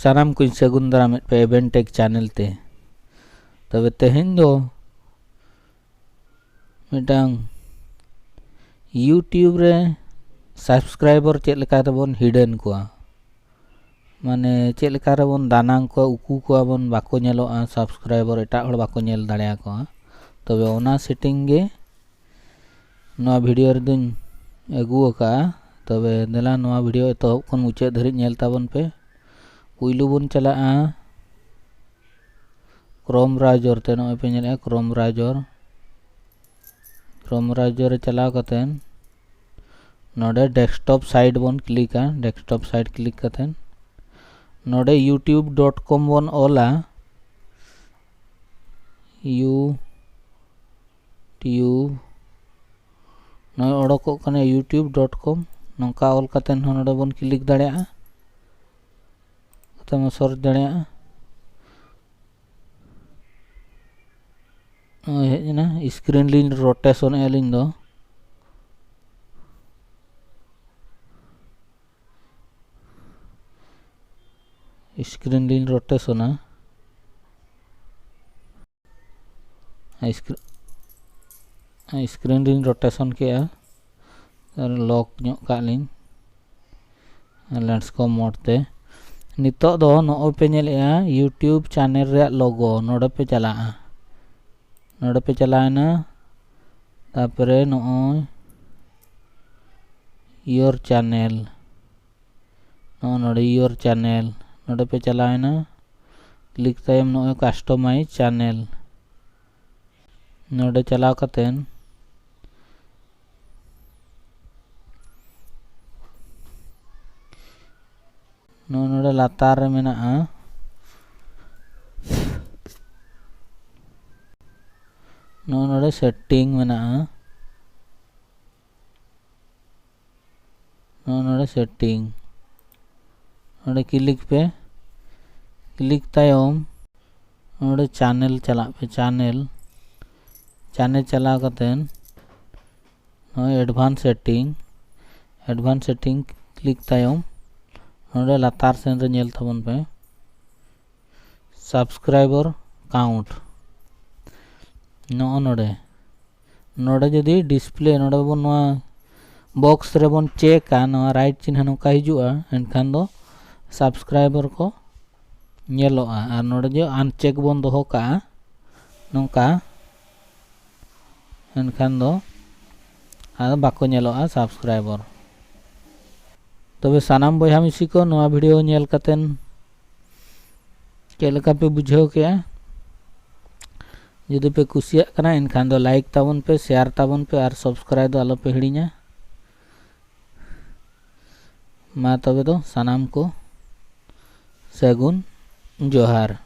सानाम को सगुन दाराम पे इवेंट टेक चैनल ते तबे तेहेन दो मिटांग यूट्यूब रे सब्सक्राइबर चेक लेका तबन हिडन को माने चेक लेका रेबन दानांग को उकू को बन बाको नेलोआ सब्सक्राइबर एटा हड़ बाको नेल दाड़िया को तबे ओना सेटिंग गे नवा वीडियो रे दुन अगु का तबे देला नवा वीडियो तो कोन मुचे धरि नेल ताबन पे पुइलु बन चला क्रोम ब्राउजर ते नो पे नेल क्रोम ब्राउजर चला कतेन नोडे डेस्कटॉप साइट बन क्लिक डेस्कटॉप साइट क्लिक कतेन नोडे youtube.com बन ओला YouTube नोय ओडको कने youtube.com नोका ओल कतेन नोडे बन क्लिक दाड़िया तम सर्च दाड़िया हेजना स्क्रीन लिन रोटेशन एलिन दो स्क्रीन लिन रोटेशन स्क्रीन लिन रोटेशन के लॉक नो का लिन लैंडस्केप मोड ते नितो दो नो पे नेलेया यूट्यूब चैनल रे लोगो नोडे पे चलाना तापरे नो योर चैनल नोडे योर चैनल नोडे पे चलाना क्लिक तायम नो कस्टमाइज चैनल नोडे चला कतेन नोडे लातार रे मेना नोडे सेटिंग मेना नोडे सेटिंग नोडे क्लिक तायम नोडे चैनल चला पे चैनल चला कतेन नो एडवांस सेटिंग क्लिक तायम नोडे लातार सेन रे नेल थाबन पे सब्सक्राइबर काउंट नोडे जदि डिस्प्ले नोडे बन बॉक्स रे बन चेक राइट चिन्ह नोका हिजुआ एनखान दो सब्सक्राइबर को नेलोआ और नोडे जो अनचेक बन दोहो का नोका एनखान दो आ बाको नेलोआ सब्सक्राइबर तबे सानाम बयहा मिसी को नवा वीडियो नेल कतेन चेलका पे बुझाव के जदि पे कुसिया कना इनखान दो लाइक ताबन पे शेयर ताबन पे और सब्सक्राइब दो आलो पे हिड़िया मा तबे दो सानाम को सगुन जोहार।